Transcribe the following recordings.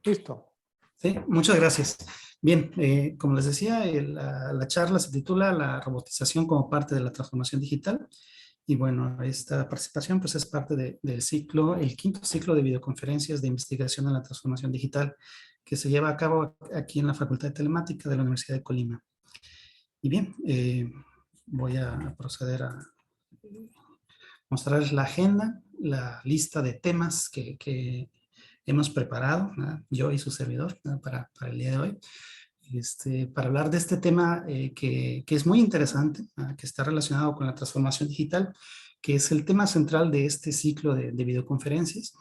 Listo. Sí, muchas gracias. Bien, como les decía, la charla se titula La robotización como parte de la transformación digital. Y bueno, esta participación pues es parte del ciclo, el quinto ciclo de videoconferencias de investigación en la transformación digital que se lleva a cabo aquí en la Facultad de Telemática de la Universidad de Colima. Y bien, voy a proceder a mostrarles la agenda, la lista de temas que hemos preparado, ¿no? Yo y su servidor, ¿no? para el día de hoy, para hablar de este tema que es muy interesante, ¿no? Que está relacionado con la transformación digital, que es el tema central de este ciclo de videoconferencias,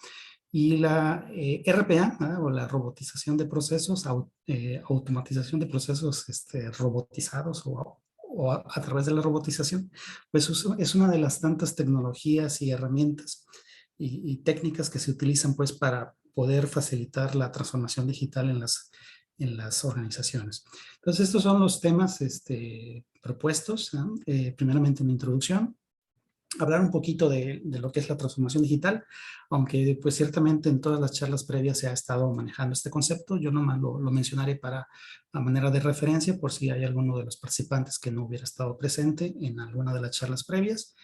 y la RPA, ¿no? O la robotización de procesos, automatización de procesos robotizados o a través de la robotización, pues es una de las tantas tecnologías y herramientas y técnicas que se utilizan pues para poder facilitar la transformación digital en las organizaciones. Entonces, estos son los temas propuestos, ¿no? Primeramente una introducción, hablar un poquito de lo que es la transformación digital, aunque pues ciertamente en todas las charlas previas se ha estado manejando este concepto. Yo nomás lo mencionaré para a manera de referencia por si hay alguno de los participantes que no hubiera estado presente en alguna de las charlas previas,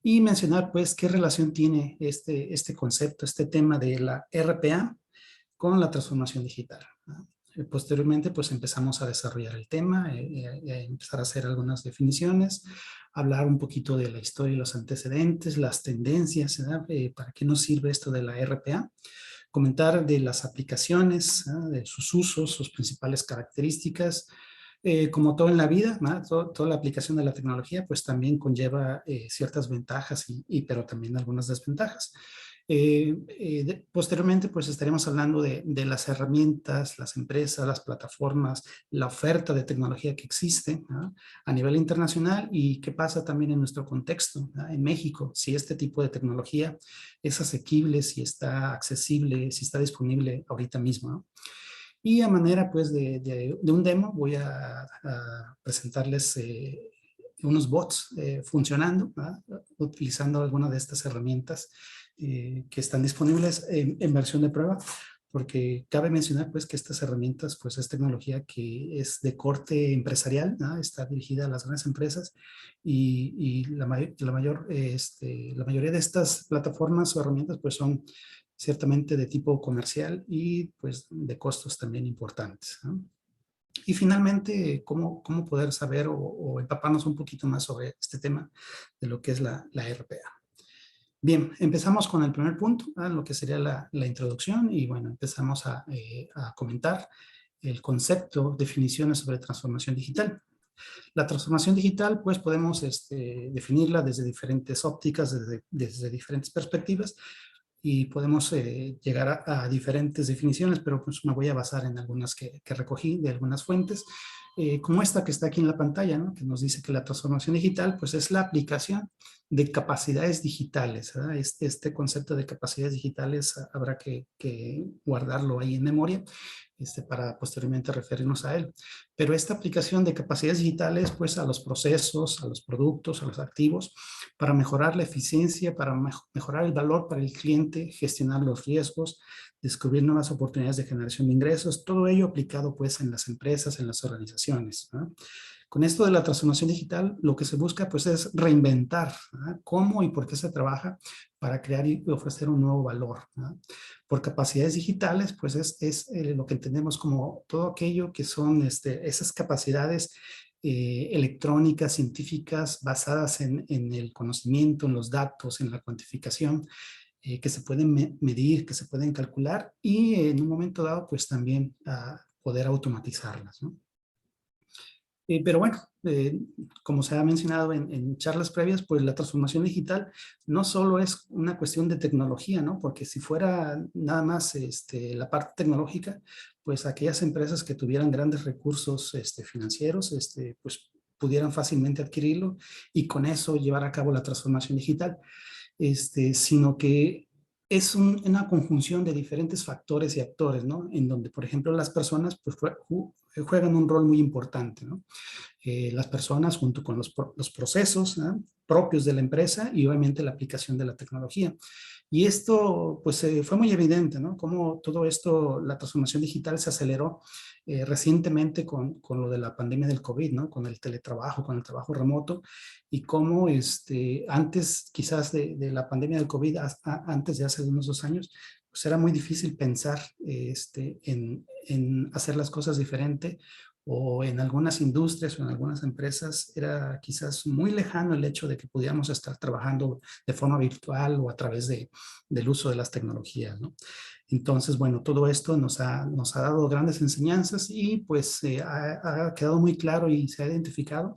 y mencionar pues qué relación tiene este concepto, este tema de la RPA con la transformación digital, ¿no? Posteriormente, pues empezamos a desarrollar el tema, empezar a hacer algunas definiciones, hablar un poquito de la historia y los antecedentes, las tendencias, para qué nos sirve esto de la RPA, comentar de las aplicaciones, ¿no? De sus usos, sus principales características. Como todo en la vida, ¿no? Toda la aplicación de la tecnología pues también conlleva ciertas ventajas, pero también algunas desventajas. Posteriormente pues estaremos hablando de las herramientas, las empresas, las plataformas, la oferta de tecnología que existe, ¿no? A nivel internacional, y qué pasa también en nuestro contexto, ¿no? En México, si este tipo de tecnología es asequible, si está accesible, si está disponible ahorita mismo, ¿no? Y a manera pues de un demo voy a presentarles unos bots funcionando, ¿verdad? Utilizando alguna de estas herramientas que están disponibles en versión de prueba, porque cabe mencionar pues que estas herramientas pues es tecnología que es de corte empresarial, ¿no? Está dirigida a las grandes empresas, y la mayoría de estas plataformas o herramientas pues son ciertamente de tipo comercial y pues de costos también importantes, ¿no? Y finalmente, ¿cómo poder saber o empaparnos un poquito más sobre este tema de lo que es la RPA? Bien, empezamos con el primer punto, ¿no? Lo que sería la introducción, y bueno, empezamos a comentar el concepto, definiciones sobre transformación digital. La transformación digital, pues podemos definirla desde diferentes ópticas, desde diferentes perspectivas, y podemos llegar a diferentes definiciones, pero pues me voy a basar en algunas que recogí de algunas fuentes, como esta que está aquí en la pantalla, ¿no? Que nos dice que la transformación digital pues es la aplicación de capacidades digitales, ¿verdad? Este concepto de capacidades digitales habrá que guardarlo ahí en memoria, para posteriormente referirnos a él. Pero esta aplicación de capacidades digitales pues a los procesos, a los productos, a los activos, para mejorar la eficiencia, para mejorar el valor para el cliente, gestionar los riesgos, descubrir nuevas oportunidades de generación de ingresos, todo ello aplicado pues en las empresas, en las organizaciones, ¿no? Con esto de la transformación digital, lo que se busca pues es reinventar, ¿no? Cómo y por qué se trabaja para crear y ofrecer un nuevo valor, ¿no? Por capacidades digitales, pues es lo que entendemos como todo aquello que son esas capacidades electrónicas, científicas, basadas en el conocimiento, en los datos, en la cuantificación, que se pueden medir, que se pueden calcular, y en un momento dado, pues también poder automatizarlas, ¿no? Pero bueno, como se ha mencionado en charlas previas, pues la transformación digital no solo es una cuestión de tecnología, ¿no? Porque si fuera nada más la parte tecnológica, pues aquellas empresas que tuvieran grandes recursos financieros, pues pudieran fácilmente adquirirlo y con eso llevar a cabo la transformación digital, sino que es una conjunción de diferentes factores y actores, ¿no? En donde, por ejemplo, las personas pues, juegan un rol muy importante, ¿no? las personas junto con los procesos, ¿no?, propios de la empresa y obviamente la aplicación de la tecnología. Y esto pues fue muy evidente, ¿no? Cómo todo esto, la transformación digital se aceleró recientemente con lo de la pandemia del COVID, ¿no? Con el teletrabajo, con el trabajo remoto y cómo antes quizás de la pandemia del COVID, antes de hace unos 2 años, pues era muy difícil pensar en hacer las cosas diferente, o en algunas industrias o en algunas empresas era quizás muy lejano el hecho de que pudiéramos estar trabajando de forma virtual o a través del uso de las tecnologías, ¿no? Entonces, bueno, todo esto nos ha dado grandes enseñanzas y pues ha quedado muy claro y se ha identificado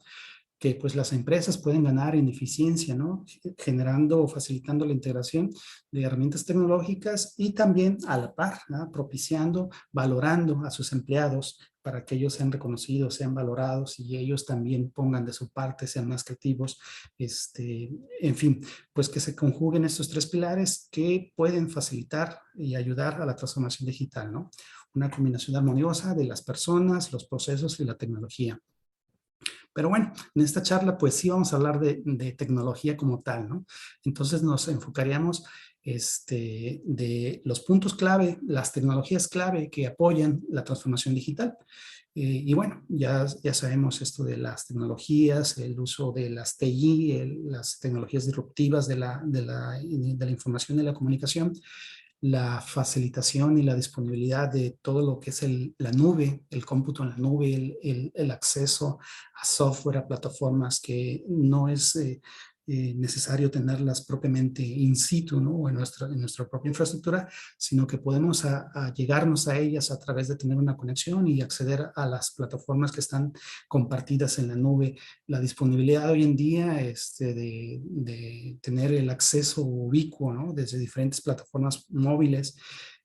que pues las empresas pueden ganar en eficiencia, ¿no? Generando o facilitando la integración de herramientas tecnológicas y también a la par, ¿no?, propiciando, valorando a sus empleados para que ellos sean reconocidos, sean valorados y ellos también pongan de su parte, sean más creativos. En fin, pues que se conjuguen estos tres pilares que pueden facilitar y ayudar a la transformación digital, ¿no? Una combinación armoniosa de las personas, los procesos y la tecnología. Pero bueno, en esta charla pues sí vamos a hablar de tecnología como tal, ¿no? Entonces nos enfocaríamos de los puntos clave, las tecnologías clave que apoyan la transformación digital. Y bueno, ya sabemos esto de las tecnologías, el uso de las TI, las tecnologías disruptivas de la información y la comunicación, la facilitación y la disponibilidad de todo lo que es la nube, el cómputo en la nube, el acceso a software, a plataformas que no es necesario tenerlas propiamente in situ, ¿no?, en nuestra propia infraestructura, sino que podemos llegarnos a ellas a través de tener una conexión y acceder a las plataformas que están compartidas en la nube. La disponibilidad hoy en día de tener el acceso ubicuo, ¿no?, desde diferentes plataformas móviles,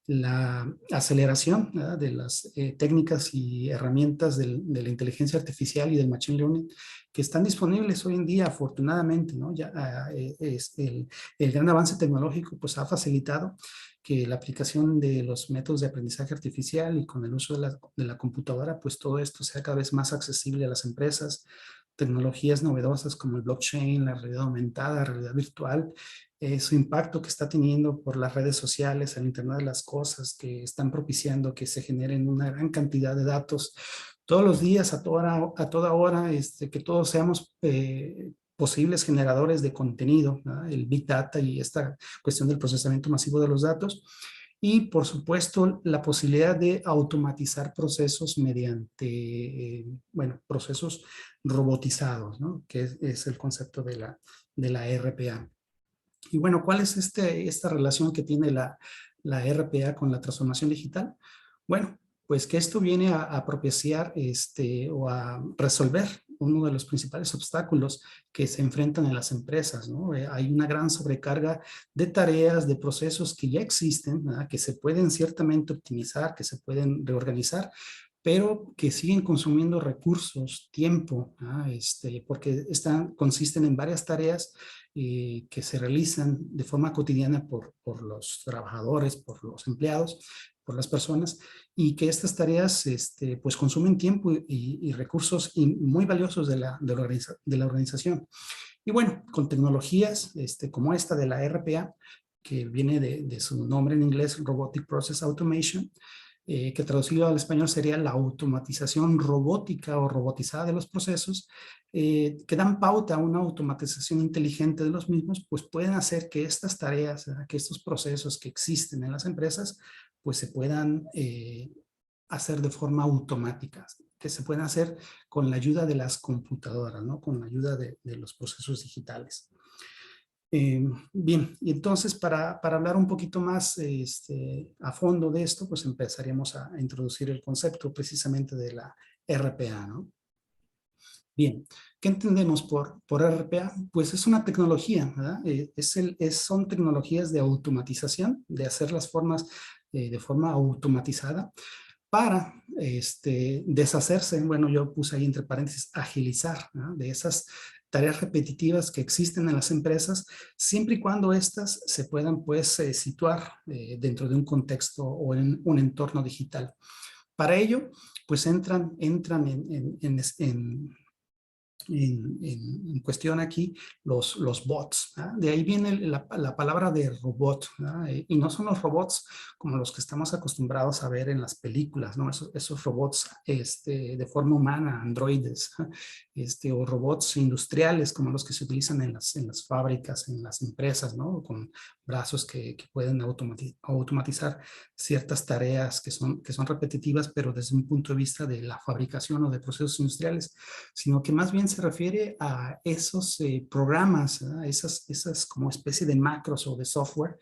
la aceleración, ¿verdad?, de las técnicas y herramientas de la inteligencia artificial y del machine learning que están disponibles hoy en día, afortunadamente, ¿no? Ya el gran avance tecnológico pues ha facilitado que la aplicación de los métodos de aprendizaje artificial y con el uso de la computadora, pues todo esto sea cada vez más accesible a las empresas. Tecnologías novedosas como el blockchain, la realidad aumentada, la realidad virtual, su impacto que está teniendo por las redes sociales, el Internet de las cosas, que están propiciando que se generen una gran cantidad de datos todos los días, a toda hora, que todos seamos posibles generadores de contenido, ¿no?, el Big Data y esta cuestión del procesamiento masivo de los datos. Y, por supuesto, la posibilidad de automatizar procesos mediante, bueno, procesos robotizados, ¿no?, que es el concepto de la RPA. Y bueno, ¿cuál es esta relación que tiene la RPA con la transformación digital? Bueno, pues que esto viene a propiciar o a resolver uno de los principales obstáculos que se enfrentan en las empresas, ¿no? Hay una gran sobrecarga de tareas, de procesos que ya existen, ¿verdad?, que se pueden ciertamente optimizar, que se pueden reorganizar, pero que siguen consumiendo recursos, tiempo, ¿ah? Porque consisten en varias tareas que se realizan de forma cotidiana por los trabajadores, por los empleados, por las personas, y que estas tareas pues consumen tiempo y recursos muy valiosos de la organización. Y bueno, con tecnologías como esta de la RPA, que viene de su nombre en inglés, Robotic Process Automation, que traducido al español sería la automatización robótica o robotizada de los procesos, que dan pauta a una automatización inteligente de los mismos, pues pueden hacer que estas tareas, que estos procesos que existen en las empresas, pues se puedan hacer de forma automática, que se pueden hacer con la ayuda de las computadoras, ¿no?, con la ayuda de los procesos digitales. Bien, y entonces para hablar un poquito más a fondo de esto, pues empezaríamos a introducir el concepto precisamente de la RPA, ¿no? Bien, ¿qué entendemos por RPA? Pues es una tecnología, ¿verdad? Son tecnologías de automatización, de hacer las formas de forma automatizada para deshacerse, bueno, yo puse ahí entre paréntesis, agilizar, ¿no?, de esas tareas repetitivas que existen en las empresas, siempre y cuando éstas se puedan, pues, situar dentro de un contexto o en un entorno digital. Para ello, pues entran en cuestión aquí los bots. De ahí viene la palabra de robot. Y no son los robots como los que estamos acostumbrados a ver en las películas, ¿no? Esos robots de forma humana, androides, o robots industriales como los que se utilizan en las fábricas, en las empresas, ¿no? Con brazos que pueden automatizar ciertas tareas que son repetitivas, pero desde un punto de vista de la fabricación o de procesos industriales, sino que más bien se refiere a esos programas, esas como especie de macros o de software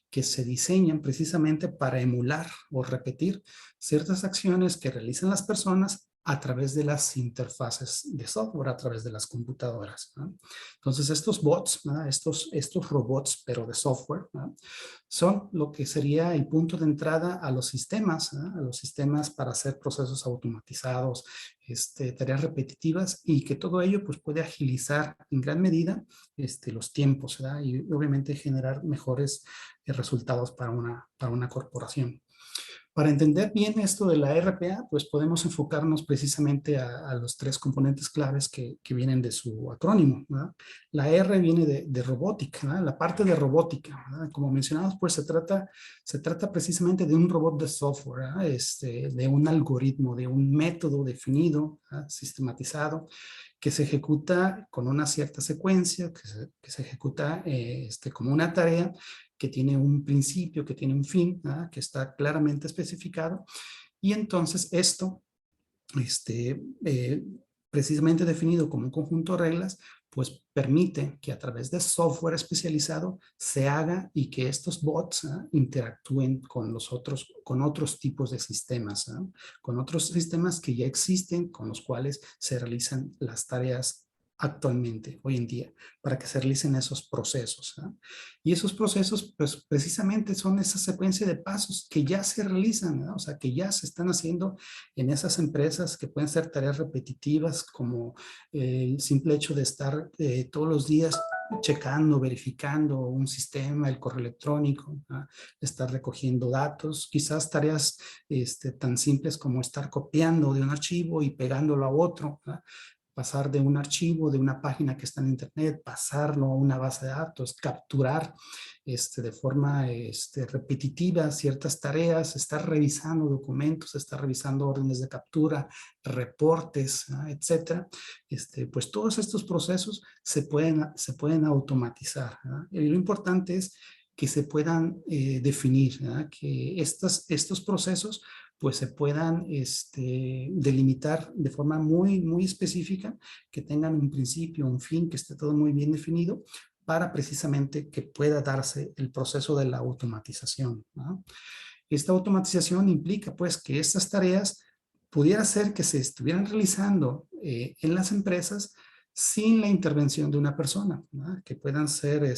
que se diseñan precisamente para emular o repetir ciertas acciones que realizan las personas a través de las interfaces de software, a través de las computadoras, ¿no? Entonces, estos bots, ¿no? estos robots, pero de software, ¿no? Son lo que sería el punto de entrada a los sistemas, ¿no? A los sistemas para hacer procesos automatizados, tareas repetitivas, y que todo ello pues, puede agilizar en gran medida los tiempos, ¿verdad? Y obviamente generar mejores resultados para una corporación. Para entender bien esto de la RPA, pues podemos enfocarnos precisamente a los tres componentes claves que vienen de su acrónimo, ¿verdad? La R viene de robótica, ¿verdad? La parte de robótica, ¿verdad? Como mencionamos, pues se trata precisamente de un robot de software, ¿verdad? De un algoritmo, de un método definido, ¿verdad? Sistematizado, que se ejecuta con una cierta secuencia, que se ejecuta como una tarea que tiene un principio, que tiene un fin, ¿verdad? Que está claramente especificado, y entonces esto, este, eh, precisamente definido como un conjunto de reglas, pues permite que a través de software especializado se haga y que estos bots interactúen con otros tipos de sistemas, con otros sistemas que ya existen, con los cuales se realizan las tareas actualmente, hoy en día, para que se realicen esos procesos. Y esos procesos, pues precisamente son esa secuencia de pasos que ya se realizan, ¿no? O sea, que ya se están haciendo en esas empresas, que pueden ser tareas repetitivas, como el simple hecho de estar todos los días checando, verificando un sistema, el correo electrónico, ¿no? Estar recogiendo datos, quizás tareas tan simples como estar copiando de un archivo y pegándolo a otro, ¿no? Pasar de un archivo, de una página que está en internet, pasarlo a una base de datos, capturar de forma repetitiva ciertas tareas, estar revisando documentos, estar revisando órdenes de captura, reportes, ¿no? Etcétera. Pues todos estos procesos se pueden automatizar, ¿no? Y lo importante es que se puedan definir, ¿no? Que estos procesos pues se puedan delimitar de forma muy específica, que tengan un principio, un fin, que esté todo muy bien definido, para precisamente que pueda darse el proceso de la automatización, ¿no? Esta automatización implica pues que estas tareas pudiera ser que se estuvieran realizando en las empresas sin la intervención de una persona, ¿no? Que puedan ser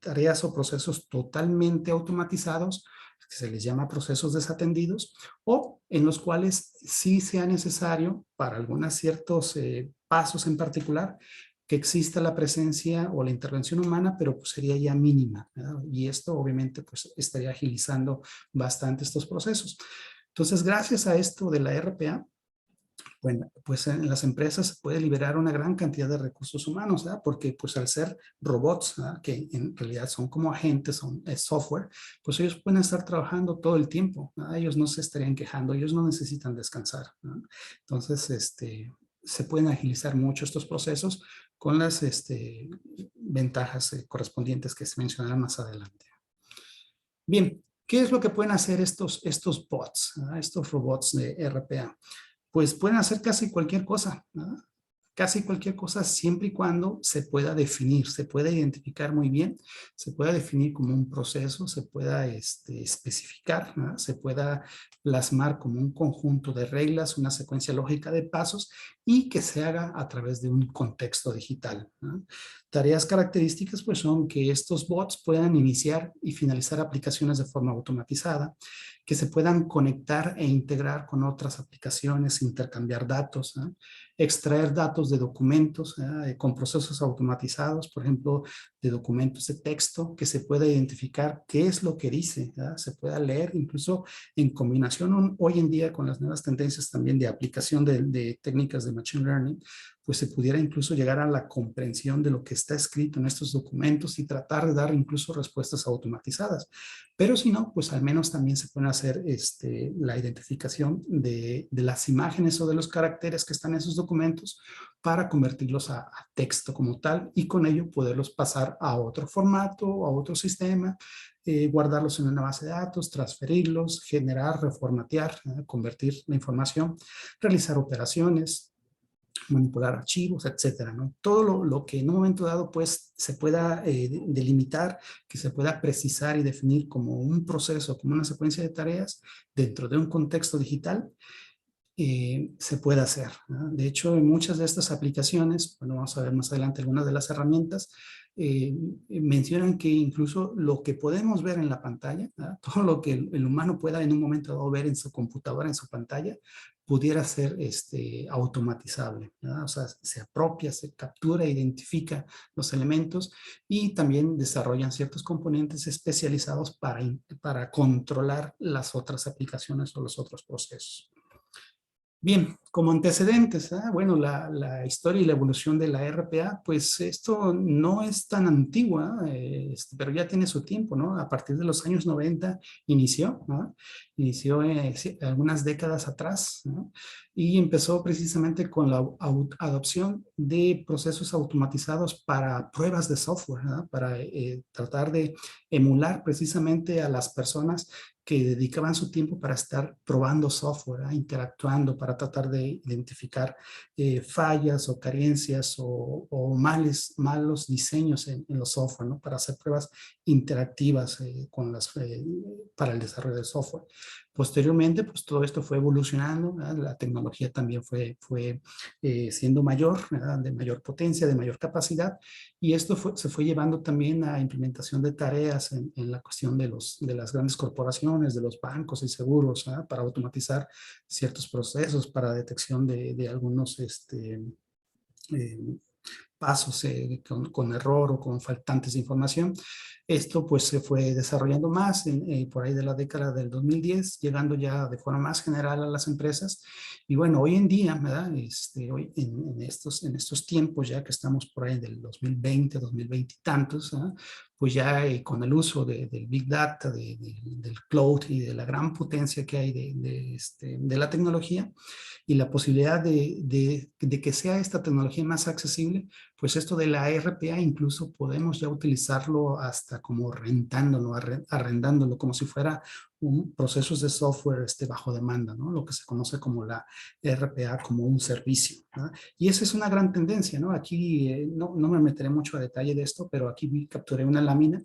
tareas o procesos totalmente automatizados, que se les llama procesos desatendidos, o en los cuales sí sea necesario para algunos ciertos pasos en particular que exista la presencia o la intervención humana, pero pues sería ya mínima, ¿verdad? Y esto obviamente pues estaría agilizando bastante estos procesos. Entonces, gracias a esto de la RPA, bueno, pues en las empresas se puede liberar una gran cantidad de recursos humanos, ¿verdad? Porque pues al ser robots, ¿verdad? Que en realidad son como agentes, es software, pues ellos pueden estar trabajando todo el tiempo, ¿verdad? Ellos no se estarían quejando, ellos no necesitan descansar, ¿verdad? Entonces, se pueden agilizar mucho estos procesos con las ventajas correspondientes que se mencionarán más adelante. Bien, ¿qué es lo que pueden hacer estos bots, ¿verdad? Estos robots de RPA? Pues pueden hacer casi cualquier cosa, ¿no? Casi cualquier cosa, siempre y cuando se pueda definir, se pueda identificar muy bien, se pueda definir como un proceso, se pueda especificar, ¿no? Se pueda plasmar como un conjunto de reglas, una secuencia lógica de pasos, y que se haga a través de un contexto digital, ¿no? Tareas características pues son que estos bots puedan iniciar y finalizar aplicaciones de forma automatizada, que se puedan conectar e integrar con otras aplicaciones, intercambiar datos, ¿no? Extraer datos de documentos, con procesos automatizados, por ejemplo, de documentos de texto, que se pueda identificar qué es lo que dice, ¿no? Se pueda leer, incluso en combinación hoy en día con las nuevas tendencias también de aplicación de técnicas de Machine Learning, pues se pudiera incluso llegar a la comprensión de lo que está escrito en estos documentos y tratar de dar incluso respuestas automatizadas. Pero si no, pues al menos también se puede hacer la identificación de las imágenes o de los caracteres que están en esos documentos para convertirlos a texto como tal y con ello poderlos pasar a otro formato, a otro sistema, guardarlos en una base de datos, transferirlos, generar, reformatear, convertir la información, realizar operaciones, manipular archivos, etcétera, ¿no? Todo lo que en un momento dado pues se pueda delimitar, que se pueda precisar y definir como un proceso, como una secuencia de tareas dentro de un contexto digital, se puede hacer, ¿no? De hecho, en muchas de estas aplicaciones, bueno, vamos a ver más adelante algunas de las herramientas, mencionan que incluso lo que podemos ver en la pantalla, ¿no? Todo lo que el humano pueda en un momento dado ver en su computadora, en su pantalla, pudiera ser automatizable, ¿no? O sea, se apropia, se captura, identifica los elementos y también desarrollan ciertos componentes especializados para controlar las otras aplicaciones o los otros procesos. Bien, como antecedentes, bueno, la historia y la evolución de la RPA, pues esto no es tan antigua, pero ya tiene su tiempo, ¿no? A partir de los años 90 inició, ¿no? Inició sí, algunas décadas atrás, ¿no? Y empezó precisamente con la adopción de procesos automatizados para pruebas de software, ¿no? Para tratar de emular precisamente a las personas que dedicaban su tiempo para estar probando software, interactuando para tratar de identificar fallas o carencias o malos diseños en los software, ¿no? Para hacer pruebas interactivas para el desarrollo del software. Posteriormente, pues todo esto fue evolucionando, ¿verdad? La tecnología también fue siendo mayor, ¿verdad? De mayor potencia, de mayor capacidad, y esto se fue llevando también a implementación de tareas en la cuestión de las grandes corporaciones, de los bancos y seguros, ¿verdad? Para automatizar ciertos procesos, para detección de algunos eh, pasos con error o con faltantes de información. Esto pues se fue desarrollando más por ahí de la década del 2010, llegando ya de forma más general a las empresas. Y bueno, hoy en día, ¿verdad? Hoy en estos tiempos ya que estamos por ahí del 2020, 2020 y tantos, ¿verdad? Pues ya con el uso del Big Data, del Cloud y de la gran potencia que hay de la tecnología y la posibilidad de que sea esta tecnología más accesible, pues esto de la RPA incluso podemos ya utilizarlo hasta como rentándolo, arrendándolo, como si fuera procesos de software bajo demanda, ¿no? Lo que se conoce como la RPA, como un servicio, ¿no? Y esa es una gran tendencia, ¿no? Aquí no me meteré mucho a detalle de esto, pero aquí capturé una lámina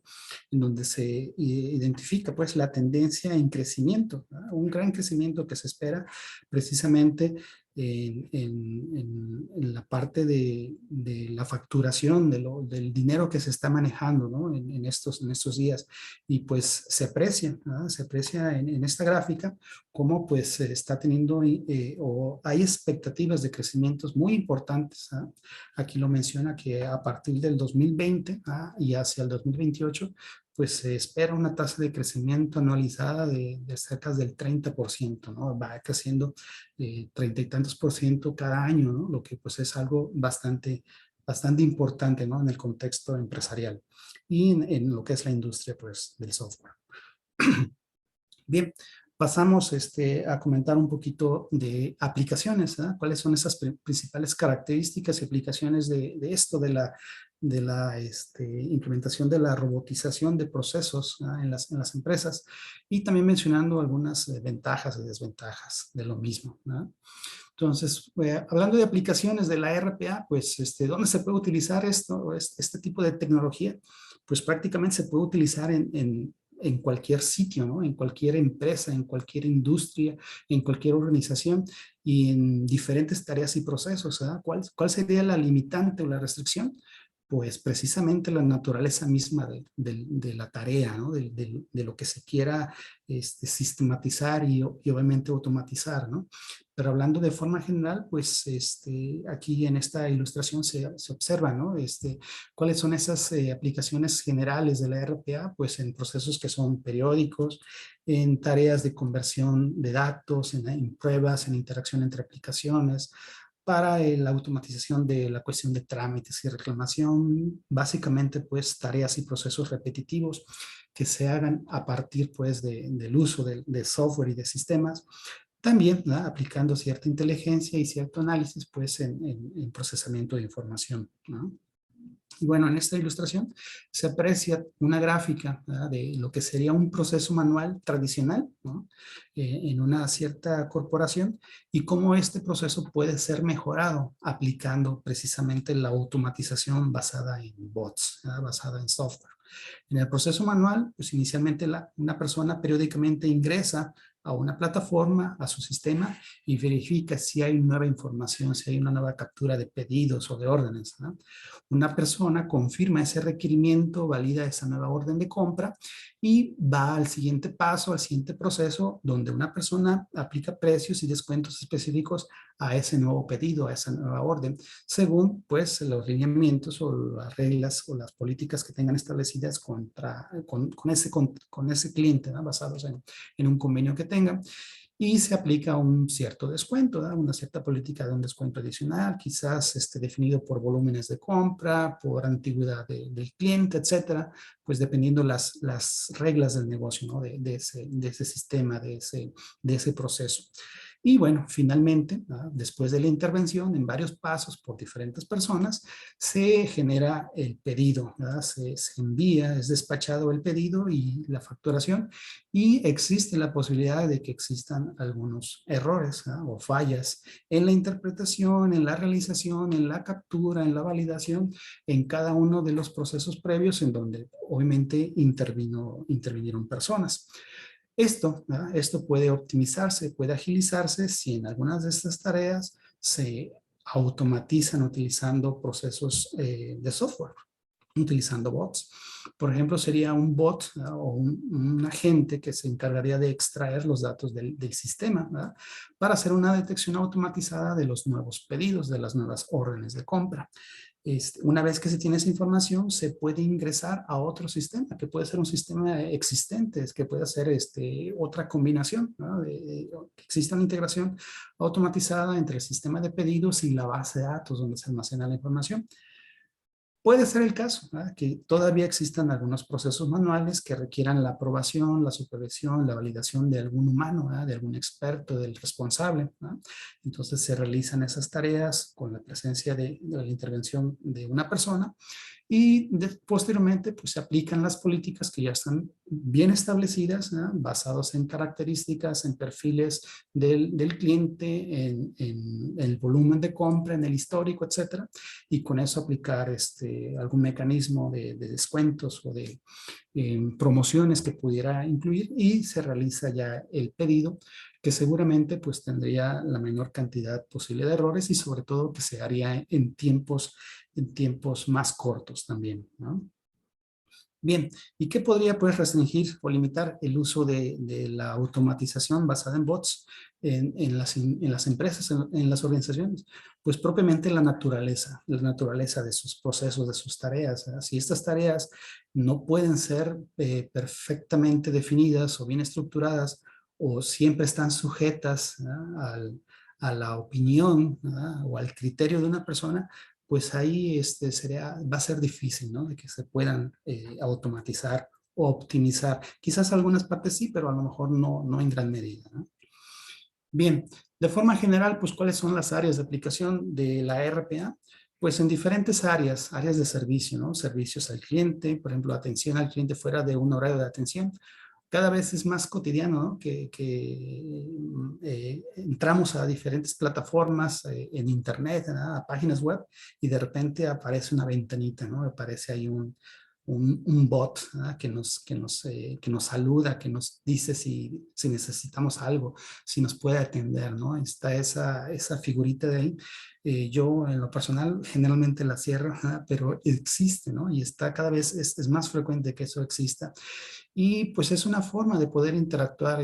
en donde se identifica pues la tendencia en crecimiento, ¿no? Un gran crecimiento que se espera precisamente en la parte de la facturación del dinero que se está manejando, ¿no? en estos días. Y pues se aprecia, ¿no? Se aprecia en esta gráfica cómo pues se está teniendo o hay expectativas de crecimientos muy importantes. ¿Ah? Aquí lo menciona que a partir del 2020 y hacia el 2028 pues se espera una tasa de crecimiento anualizada de cerca del 30%, ¿no? Va creciendo 30 y tantos por ciento cada año, ¿no? Lo que pues es algo bastante importante, ¿no? En el contexto empresarial y en lo que es la industria pues del software. Bien, pasamos a comentar un poquito de aplicaciones, ¿eh? ¿Cuáles son esas principales características y aplicaciones de esto, de la implementación de la robotización de procesos, ¿eh? en las empresas? Y también mencionando algunas ventajas y desventajas de lo mismo, ¿no? Entonces, hablando de aplicaciones de la RPA, pues, ¿dónde se puede utilizar este tipo de tecnología? Pues prácticamente se puede utilizar en cualquier sitio, ¿no? En cualquier empresa, en cualquier industria, en cualquier organización y en diferentes tareas y procesos, ¿verdad? ¿Cuál sería la limitante o la restricción? Pues precisamente la naturaleza misma de la tarea, ¿no? De lo que se quiera sistematizar y obviamente automatizar, ¿no? Pero hablando de forma general, pues aquí en esta ilustración se observa, ¿no? ¿Cuáles son esas aplicaciones generales de la RPA? Pues en procesos que son periódicos, en tareas de conversión de datos, en pruebas, en interacción entre aplicaciones, para la automatización de la cuestión de trámites y reclamación, básicamente pues tareas y procesos repetitivos que se hagan a partir pues del uso de software y de sistemas, también, ¿verdad?, aplicando cierta inteligencia y cierto análisis pues en procesamiento de información, ¿no? Y bueno, en esta ilustración se aprecia una gráfica, ¿verdad?, de lo que sería un proceso manual tradicional, ¿no?, en una cierta corporación, y cómo este proceso puede ser mejorado aplicando precisamente la automatización basada en bots, ¿verdad?, basada en software. En el proceso manual, pues inicialmente una persona periódicamente ingresa a una plataforma, a su sistema, y verifica si hay nueva información, si hay una nueva captura de pedidos o de órdenes, ¿no? Una persona confirma ese requerimiento, valida esa nueva orden de compra y va al siguiente paso, al siguiente proceso, donde una persona aplica precios y descuentos específicos a ese nuevo pedido, a esa nueva orden, según pues los lineamientos o las reglas o las políticas que tengan establecidas con ese cliente, ¿no?, basados en un convenio que tengan. Y se aplica un cierto descuento, ¿no?, una cierta política de un descuento adicional, quizás definido por volúmenes de compra, por antigüedad del cliente, etcétera, pues dependiendo las reglas del negocio, ¿no?, de ese sistema, de ese proceso. Y bueno, finalmente, ¿no?, después de la intervención en varios pasos por diferentes personas, se genera el pedido, ¿no?, se envía, es despachado el pedido y la facturación, y existe la posibilidad de que existan algunos errores, ¿no?, o fallas en la interpretación, en la realización, en la captura, en la validación, en cada uno de los procesos previos en donde obviamente intervinieron personas. Esto, ¿verdad?, esto puede optimizarse, puede agilizarse si en algunas de estas tareas se automatizan utilizando procesos de software, utilizando bots. Por ejemplo, sería un bot, ¿verdad?, o un agente que se encargaría de extraer los datos del sistema, ¿verdad?, para hacer una detección automatizada de los nuevos pedidos, de las nuevas órdenes de compra. Una vez que se tiene esa información, se puede ingresar a otro sistema, que puede ser un sistema existente, que puede ser otra combinación, ¿no?, que exista una integración automatizada entre el sistema de pedidos y la base de datos donde se almacena la información. Puede ser el caso, ¿verdad?, que todavía existan algunos procesos manuales que requieran la aprobación, la supervisión, la validación de algún humano, ¿verdad?, de algún experto, del responsable, ¿verdad? Entonces se realizan esas tareas con la presencia de la intervención de una persona y posteriormente pues, se aplican las políticas que ya están bien establecidas, ¿no?, basados en características, en perfiles del cliente, en el volumen de compra, en el histórico, etcétera, y con eso aplicar algún mecanismo de descuentos o de promociones que pudiera incluir, y se realiza ya el pedido, que seguramente pues tendría la menor cantidad posible de errores y sobre todo que se haría en tiempos más cortos también, ¿no? Bien, ¿y qué podría pues restringir o limitar el uso de la automatización basada en bots en las empresas, en las organizaciones? Pues propiamente la naturaleza de sus procesos, de sus tareas, ¿verdad? Si estas tareas no pueden ser perfectamente definidas o bien estructuradas o siempre están sujetas, ¿verdad?, a la opinión, ¿verdad?, o al criterio de una persona, pues ahí va a ser difícil, ¿no?, de que se puedan automatizar o optimizar. Quizás algunas partes sí, pero a lo mejor no en gran medida, ¿no? Bien, de forma general, pues, ¿cuáles son las áreas de aplicación de la RPA? Pues en diferentes áreas de servicio, ¿no? Servicios al cliente, por ejemplo, atención al cliente fuera de un horario de atención. Cada vez es más cotidiano, ¿no?, que entramos a diferentes plataformas en internet, ¿no?, a páginas web, y de repente aparece una ventanita, ¿no? Aparece ahí un bot, ¿no?, que nos saluda, que nos dice si necesitamos algo, si nos puede atender, ¿no? Está esa figurita de ahí. Yo en lo personal generalmente la cierro, ¿no?, pero existe, ¿no? Y está cada vez, es más frecuente que eso exista. Y pues es una forma de poder interactuar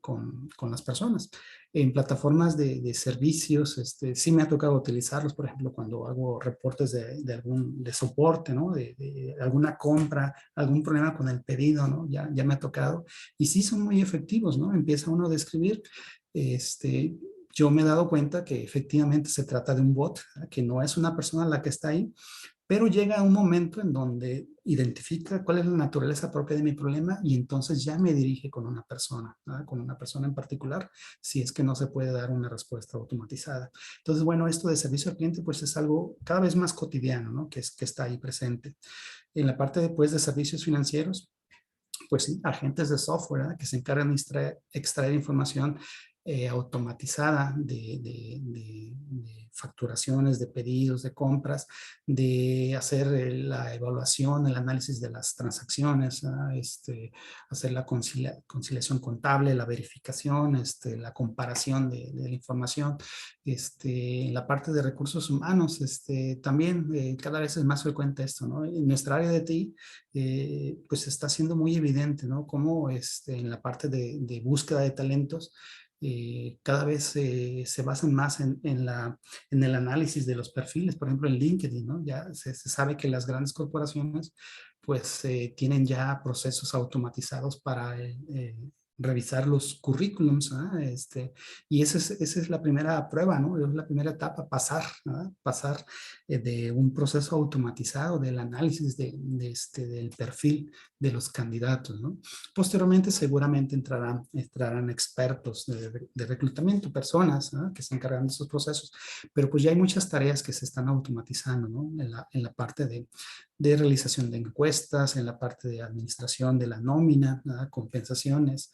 con las personas. En plataformas de servicios, sí me ha tocado utilizarlos, por ejemplo, cuando hago reportes de soporte, ¿no? De alguna compra, algún problema con el pedido, ¿no? Ya me ha tocado. Y sí son muy efectivos, ¿no? Empieza uno a describir, yo me he dado cuenta que efectivamente se trata de un bot, que no es una persona la que está ahí, pero llega un momento en donde identifica cuál es la naturaleza propia de mi problema y entonces ya me dirige con una persona, ¿verdad? Con una persona en particular, si es que no se puede dar una respuesta automatizada. Entonces, bueno, esto de servicio al cliente pues es algo cada vez más cotidiano, ¿no? Que está ahí presente. En la parte después de servicios financieros, pues sí, agentes de software, ¿verdad? Que se encargan de extraer información automatizada de facturaciones, de pedidos, de compras, de hacer la evaluación, el análisis de las transacciones, hacer la conciliación contable, la verificación, la comparación de la información. En la parte de recursos humanos, también cada vez es más frecuente esto, ¿no? En nuestra área de TI, pues está siendo muy evidente, ¿no? Cómo en la parte de búsqueda de talentos, cada vez se basan más en el análisis de los perfiles, por ejemplo en LinkedIn, ¿no? Ya se sabe que las grandes corporaciones pues tienen ya procesos automatizados para revisar los currículums, ¿ah? Y esa es la primera prueba, ¿no? Es la primera etapa, pasar, ¿ah? Pasar de un proceso automatizado del análisis del perfil de los candidatos, ¿no? Posteriormente seguramente entrarán expertos de reclutamiento, personas, ¿no? Que se encargan de esos procesos, pero pues ya hay muchas tareas que se están automatizando, ¿no? En la parte de realización de encuestas, en la parte de administración de la nómina, ¿no? Compensaciones,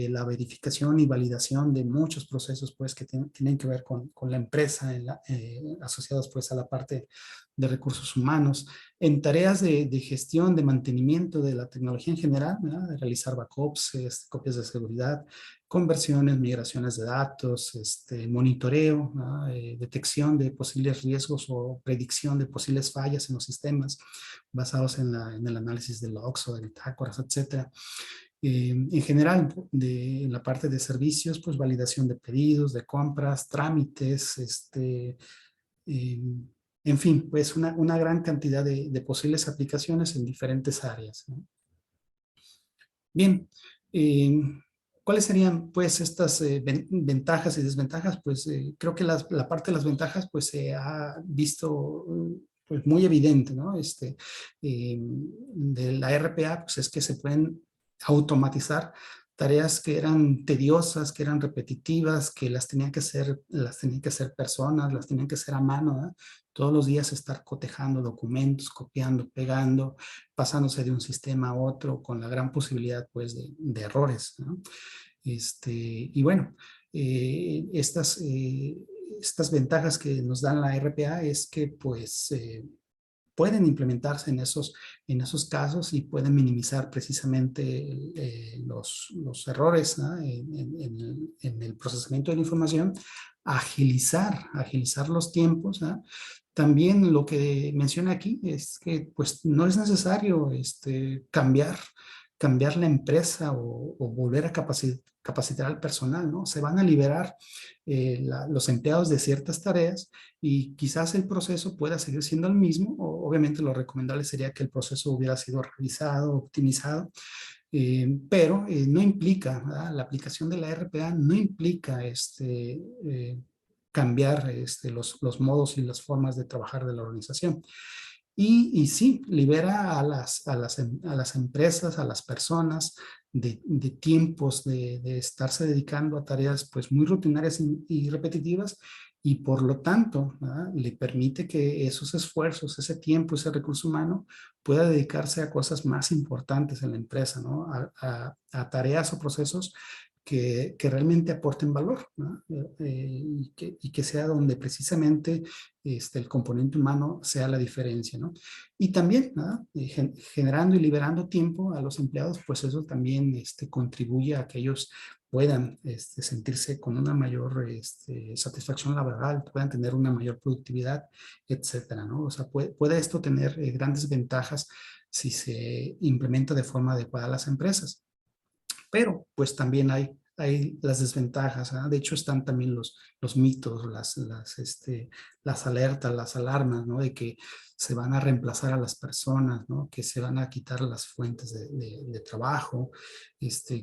la verificación y validación de muchos procesos pues que tienen que ver con la empresa, asociados pues a la parte de recursos humanos, en tareas de gestión, de mantenimiento de la tecnología en general, ¿verdad? De realizar backups, copias de seguridad, conversiones, migraciones de datos, monitoreo, ¿no? Detección de posibles riesgos o predicción de posibles fallas en los sistemas basados en el análisis de logs o de bitácoras, etcétera. En general, en la parte de servicios, pues validación de pedidos, de compras, trámites, eh, en fin, pues una gran cantidad de posibles aplicaciones en diferentes áreas, ¿no? Bien, eh, ¿cuáles serían pues estas ventajas y desventajas? Pues creo que la parte de las ventajas pues se ha visto pues muy evidente, ¿no? De la RPA pues es que se pueden automatizar tareas que eran tediosas, que eran repetitivas, que las tenían que hacer personas, las tenían que hacer a mano, ¿no? Todos los días estar cotejando documentos, copiando, pegando, pasándose de un sistema a otro con la gran posibilidad pues de errores, ¿no? Y bueno, estas ventajas que nos dan la RPA es que pues pueden implementarse en esos casos y pueden minimizar precisamente los errores, ¿no? En el procesamiento de la información, agilizar los tiempos, ¿no? También lo que menciona aquí es que pues no es necesario cambiar la empresa o volver a capacitar al personal, ¿no? Se van a liberar los empleados de ciertas tareas y quizás el proceso pueda seguir siendo el mismo, o obviamente lo recomendable sería que el proceso hubiera sido revisado, optimizado, pero no implica, ¿verdad? La aplicación de la RPA no implica cambiar los modos y las formas de trabajar de la organización. Y sí, libera a las empresas, a las personas de tiempos de estarse dedicando a tareas pues muy rutinarias y repetitivas y por lo tanto, ¿verdad? Le permite que esos esfuerzos, ese tiempo, ese recurso humano pueda dedicarse a cosas más importantes en la empresa, ¿no? A tareas o procesos que realmente aporten valor, ¿no? Y que sea donde precisamente el componente humano sea la diferencia, ¿no? Y también, ¿no? Generando y liberando tiempo a los empleados, pues eso también contribuye a que ellos puedan sentirse con una mayor satisfacción laboral, puedan tener una mayor productividad, etcétera, ¿no? O sea, puede esto tener grandes ventajas si se implementa de forma adecuada a las empresas. Pero pues también hay hay las desventajas. De hecho, están también los mitos, las alertas, las alarmas, ¿no? De que se van a reemplazar a las personas, ¿no? Que se van a quitar las fuentes de trabajo,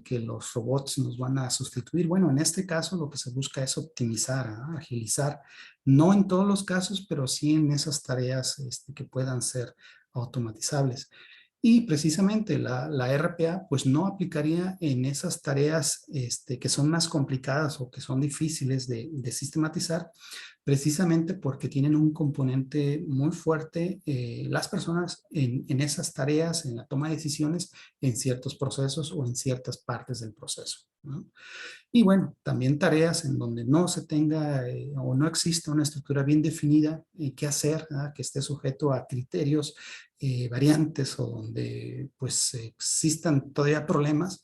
que los robots nos van a sustituir. Bueno, en este caso lo que se busca es optimizar, agilizar, no en todos los casos, pero sí en esas tareas que puedan ser automatizables. Y precisamente la RPA pues no aplicaría en esas tareas que son más complicadas o que son difíciles de sistematizar, precisamente porque tienen un componente muy fuerte las personas en esas tareas, en la toma de decisiones, en ciertos procesos o en ciertas partes del proceso, ¿no? Y bueno, también tareas en donde no se tenga o no exista una estructura bien definida qué hacer, que esté sujeto a criterios variantes o donde pues existan todavía problemas,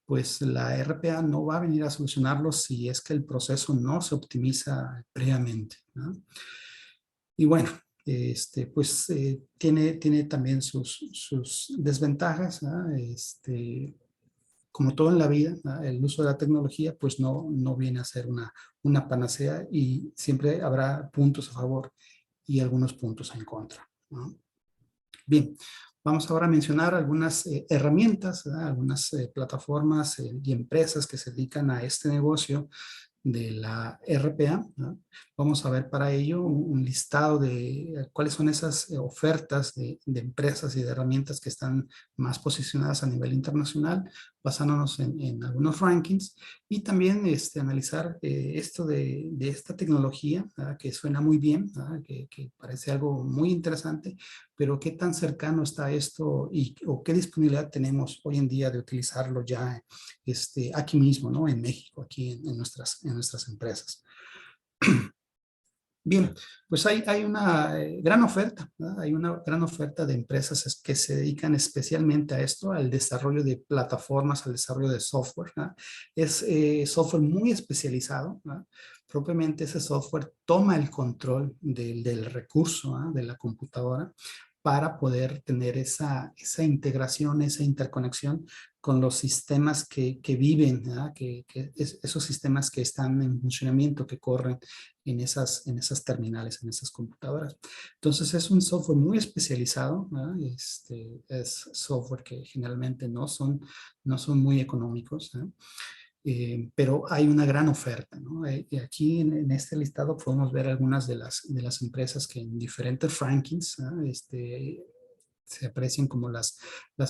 pues la RPA no va a venir a solucionarlos si es que el proceso no se optimiza previamente, ¿no? Y bueno, pues tiene también sus desventajas, ¿no? Como todo en la vida, ¿no? El uso de la tecnología pues no viene a ser una panacea y siempre habrá puntos a favor y algunos puntos en contra, ¿no? Bien, vamos ahora a mencionar algunas herramientas, ¿verdad? Algunas plataformas y empresas que se dedican a este negocio de la RPA, ¿no? Vamos a ver para ello un listado de cuáles son esas ofertas de empresas y de herramientas que están más posicionadas a nivel internacional, basándonos en algunos rankings y también analizar esto de esta tecnología, ¿verdad? Que suena muy bien, que parece algo muy interesante, pero qué tan cercano está esto o qué disponibilidad tenemos hoy en día de utilizarlo ya aquí mismo, ¿no? En México, aquí en nuestras empresas. Bien, pues hay una gran oferta, ¿verdad? Hay una gran oferta de empresas que se dedican especialmente a esto, al desarrollo de plataformas, al desarrollo de software, ¿verdad? Es software muy especializado, ¿verdad? Propiamente ese software toma el control del recurso, ¿verdad? De la computadora para poder tener esa integración, esa interconexión con los sistemas que viven, ¿verdad? Esos sistemas que están en funcionamiento, que corren en esas terminales, en esas computadoras. Entonces es un software muy especializado, ¿no? Es software que generalmente no son muy económicos, ¿no? Pero hay una gran oferta, ¿no? Y aquí en este listado podemos ver algunas de las empresas que en diferentes rankings, ¿no? Se aprecian como las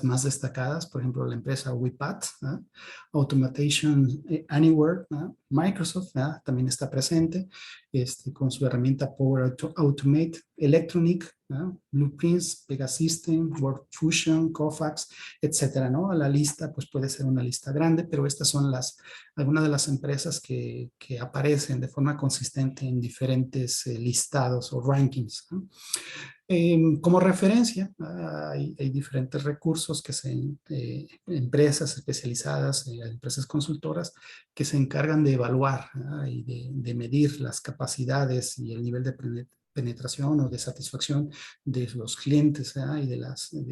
más destacadas, por ejemplo, la empresa WePat, ¿no? Automation Anywhere, ¿no? Microsoft, ¿no? También está presente con su herramienta Power Automate, Electronic, ¿no? Blueprints, Pegasystem, WorkFusion, Kofax, etcétera, ¿no? La lista pues puede ser una lista grande, pero estas son algunas de las empresas que aparecen de forma consistente en diferentes listados o rankings, ¿no? Como referencia, hay diferentes recursos empresas especializadas, empresas consultoras que se encargan de evaluar, y de medir las capacidades y el nivel de penetración o de satisfacción de los clientes, y de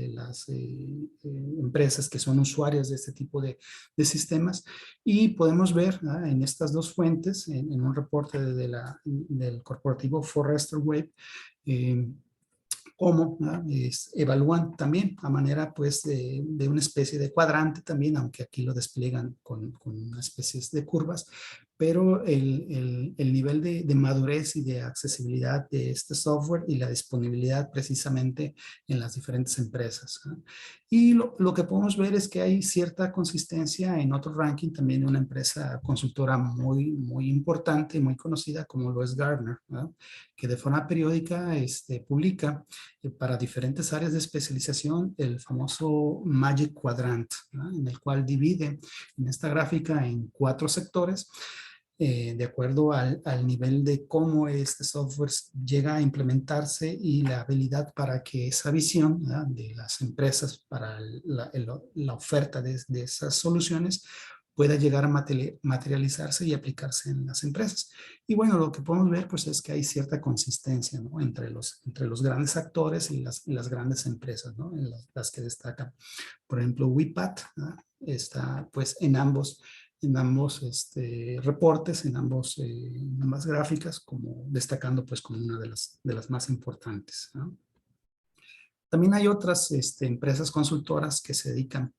las empresas que son usuarias de este tipo de sistemas. Y podemos ver en estas dos fuentes, en un reporte del corporativo Forrester Wave, cómo, ¿no? Evalúan también a manera pues de una especie de cuadrante también, aunque aquí lo despliegan con una especie de curvas, pero el nivel de madurez y de accesibilidad de este software y la disponibilidad precisamente en las diferentes empresas, ¿no? Y lo que podemos ver es que hay cierta consistencia en otro ranking también de una empresa consultora muy, muy importante, muy conocida como lo es Gartner, ¿no? Que de forma periódica publica para diferentes áreas de especialización el famoso Magic Quadrant, ¿no? En el cual divide en esta gráfica en 4 sectores de acuerdo al nivel de cómo este software llega a implementarse y la habilidad para que esa visión, ¿verdad? De las empresas para la oferta de esas soluciones pueda llegar a materializarse y aplicarse en las empresas. Y bueno, lo que podemos ver pues es que hay cierta consistencia, ¿no? entre los grandes actores y las grandes empresas, ¿no? En las que destacan. Por ejemplo, WePat, ¿no? Está pues en ambos en ambos reportes, en ambas gráficas, como destacando pues como una de las más importantes, ¿no? También hay otras empresas consultoras que se dedican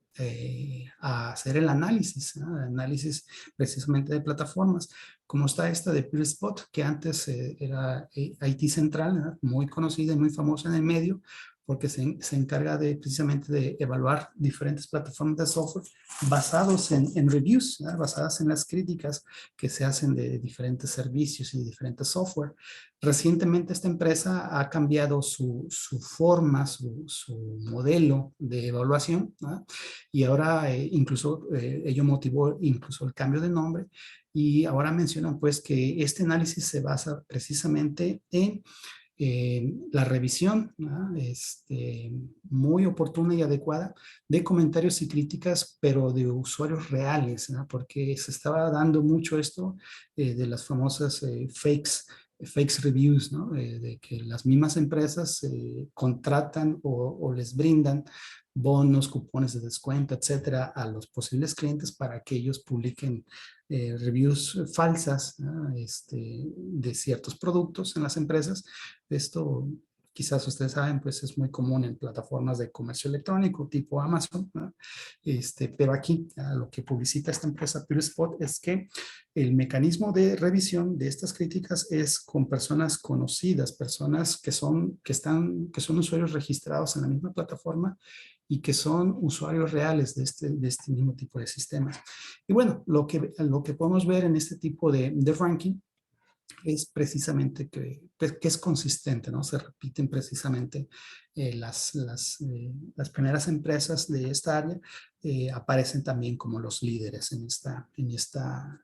a hacer el análisis, ¿no? Análisis precisamente de plataformas, como está esta de PeerSpot, que antes era IT Central, ¿no? Muy conocida y muy famosa en el medio, porque se encarga precisamente de evaluar diferentes plataformas de software basados en reviews, ¿no? Basadas en las críticas que se hacen de diferentes servicios y de diferentes software. Recientemente esta empresa ha cambiado su forma, su modelo de evaluación, ¿no? Y ahora incluso ello motivó incluso el cambio de nombre, y ahora mencionan pues que este análisis se basa precisamente en la revisión, ¿no? Muy oportuna y adecuada de comentarios y críticas, pero de usuarios reales, ¿no? Porque se estaba dando mucho esto de las famosas fakes reviews, ¿no? De que las mismas empresas contratan o les brindan bonos, cupones de descuento, etcétera, a los posibles clientes para que ellos publiquen reviews falsas, ¿no? De ciertos productos en las empresas. Esto, quizás ustedes saben, pues es muy común en plataformas de comercio electrónico tipo Amazon, ¿no? Pero aquí lo que publicita esta empresa PeerSpot es que el mecanismo de revisión de estas críticas es con personas conocidas, personas que son usuarios registrados en la misma plataforma y que son usuarios reales de este mismo tipo de sistemas. Y bueno, lo que podemos ver en este tipo de ranking es precisamente que es consistente, ¿no? Se repiten precisamente las primeras empresas de esta área, aparecen también como los líderes en esta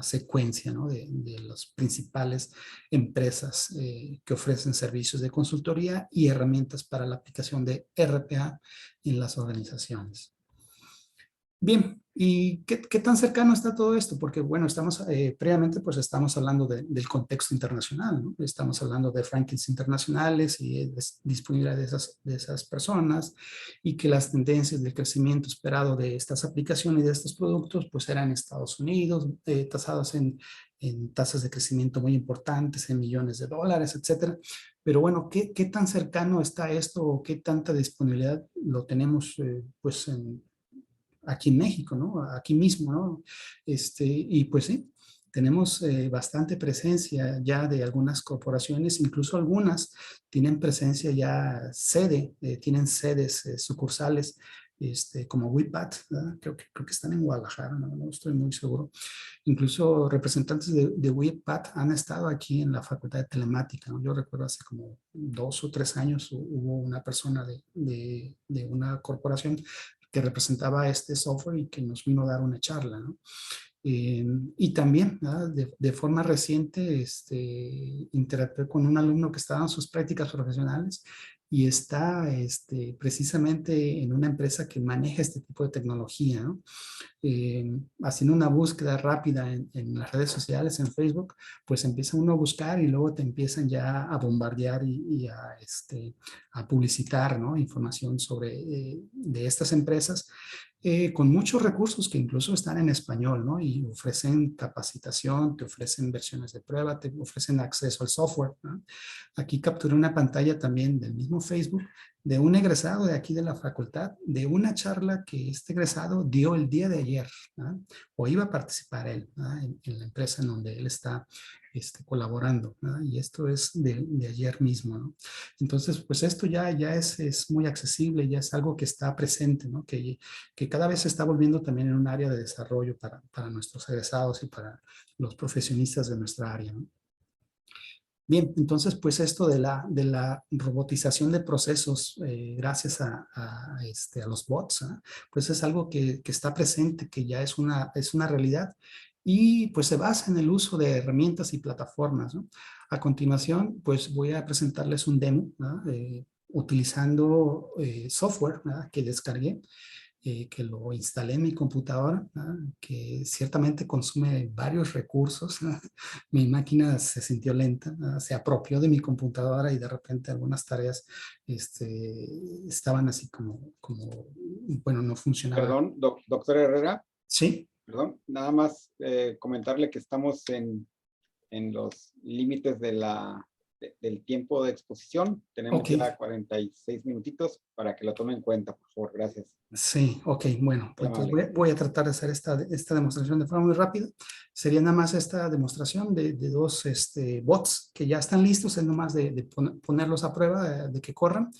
secuencia, ¿no? De las principales empresas que ofrecen servicios de consultoría y herramientas para la aplicación de RPA en las organizaciones. Bien, ¿y qué tan cercano está todo esto? Porque, bueno, previamente pues estamos hablando del contexto internacional, ¿no? Estamos hablando de rankings internacionales y de disponibilidad de esas personas, y que las tendencias del crecimiento esperado de estas aplicaciones y de estos productos pues eran en Estados Unidos, tasados en tasas de crecimiento muy importantes, en millones de dólares, etcétera. Pero bueno, ¿qué tan cercano está esto, o qué tanta disponibilidad lo tenemos pues aquí en México, ¿no? Aquí mismo, ¿no? Y pues sí, tenemos bastante presencia ya de algunas corporaciones, incluso algunas tienen presencia ya tienen sedes sucursales, como WIPAT, ¿verdad? Creo que están en Guadalajara, no estoy muy seguro. Incluso representantes de WIPAT han estado aquí en la Facultad de Telemática, ¿no? Yo recuerdo hace como 2 o 3 años hubo una persona de una corporación que representaba este software y que nos vino a dar una charla, ¿no? Y también, ¿verdad? De forma reciente, interactué con un alumno que estaba en sus prácticas profesionales y está precisamente en una empresa que maneja este tipo de tecnología, ¿no? Haciendo una búsqueda rápida en las redes sociales, en Facebook, pues empieza uno a buscar y luego te empiezan ya a bombardear y a publicitar, ¿no? Información de estas empresas, con muchos recursos que incluso están en español, ¿no? Y ofrecen capacitación, te ofrecen versiones de prueba, te ofrecen acceso al software, ¿no? Aquí capturé una pantalla también del mismo Facebook de un egresado de aquí de la facultad, de una charla que este egresado dio el día de ayer, ¿no? O iba a participar él, ¿no? En la empresa en donde él está colaborando, ¿no? Y esto es de ayer mismo, ¿no? Entonces, pues esto ya es muy accesible, ya es algo que está presente, ¿no? Que cada vez se está volviendo también en un área de desarrollo para nuestros egresados y para los profesionistas de nuestra área, ¿no? Bien, entonces pues esto de la robotización de procesos gracias a los bots, ¿eh? Pues es algo que está presente, que ya es una realidad, y pues se basa en el uso de herramientas y plataformas, ¿no? A continuación pues voy a presentarles un demo, ¿no? Utilizando software, ¿no? Que descargué, que lo instalé en mi computadora, ¿no? Que ciertamente consume varios recursos, ¿no? Mi máquina se sintió lenta, ¿no? Se apropió de mi computadora y de repente algunas tareas estaban así bueno, no funcionaban. Perdón, doctor Herrera. Sí. Perdón, nada más comentarle que estamos en los límites del tiempo de exposición. Tenemos Ok, ya 46 minutitos para que lo tomen en cuenta, por favor. Gracias. sí, ok, bueno, Muy pues entonces amable. voy a tratar de hacer esta demostración de forma muy rápida. Sería nada más esta demostración de dos bots que ya están listos, es nomás de ponerlos a prueba, de que corran.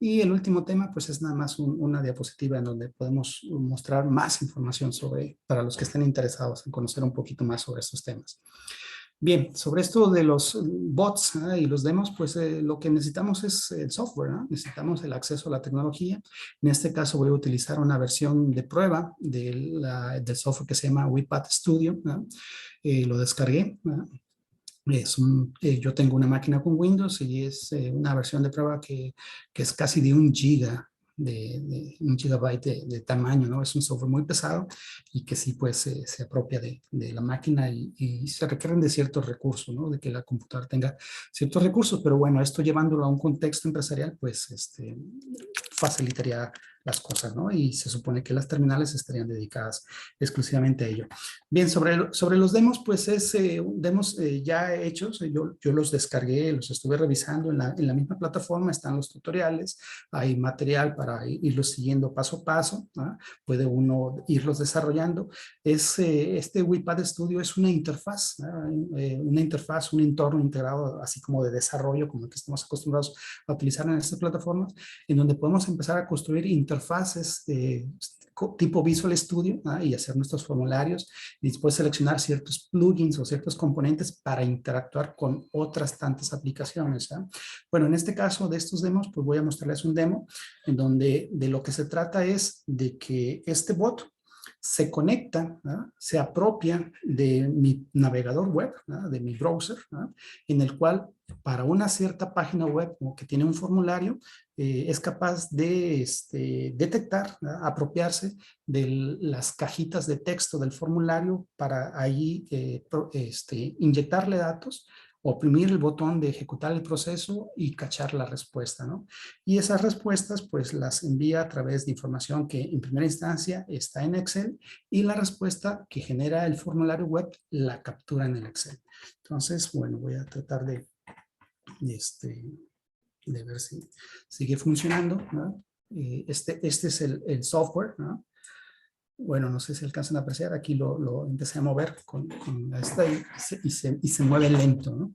Y el último tema, pues es nada más una diapositiva en donde podemos mostrar más información para los que estén interesados en conocer un poquito más sobre estos temas. Bien, sobre esto de los bots y los demos, pues lo que necesitamos es el software, ¿no? Necesitamos el acceso a la tecnología. En este caso voy a utilizar una versión de prueba del software que se llama WePad Studio, ¿no? Lo descargué, ¿no? Yo tengo una máquina con Windows y es una versión de prueba que es casi de 1 giga, de 1 gigabyte de tamaño, ¿no? Es un software muy pesado y que sí, pues, se apropia de la máquina y se requieren de ciertos recursos, ¿no? De que la computadora tenga ciertos recursos, pero bueno, esto llevándolo a un contexto empresarial, pues, facilitaría las cosas, ¿no? Y se supone que las terminales estarían dedicadas exclusivamente a ello. Bien, sobre los demos, pues es demos ya hechos. Yo los descargué, los estuve revisando en la misma plataforma, están los tutoriales, hay material para irlos siguiendo paso a paso, ¿no? Puede uno irlos desarrollando. Este WePad Studio es una interfaz, un entorno integrado, así como de desarrollo, como el que estamos acostumbrados a utilizar en estas plataformas, en donde podemos empezar a construir interfaces tipo Visual Studio, ¿no? Y hacer nuestros formularios y después seleccionar ciertos plugins o ciertos componentes para interactuar con otras tantas aplicaciones, ¿eh? Bueno, en este caso de estos demos, pues voy a mostrarles un demo en donde de lo que se trata es de que este bot se conecta, ¿no? Se apropia de mi navegador web, ¿no? De mi browser, ¿no? En el cual para una cierta página web que tiene un formulario, es capaz de detectar, ¿no? Apropiarse de las cajitas de texto del formulario para ahí inyectarle datos, oprimir el botón de ejecutar el proceso y cachar la respuesta, ¿no? Y esas respuestas pues las envía a través de información que en primera instancia está en Excel y la respuesta que genera el formulario web la captura en el Excel. Entonces, bueno, voy a tratar de ver si sigue funcionando, ¿no? Este es el software, ¿no? Bueno, no sé si alcanzan a apreciar, aquí lo empecé a mover con esta y se mueve lento, ¿no?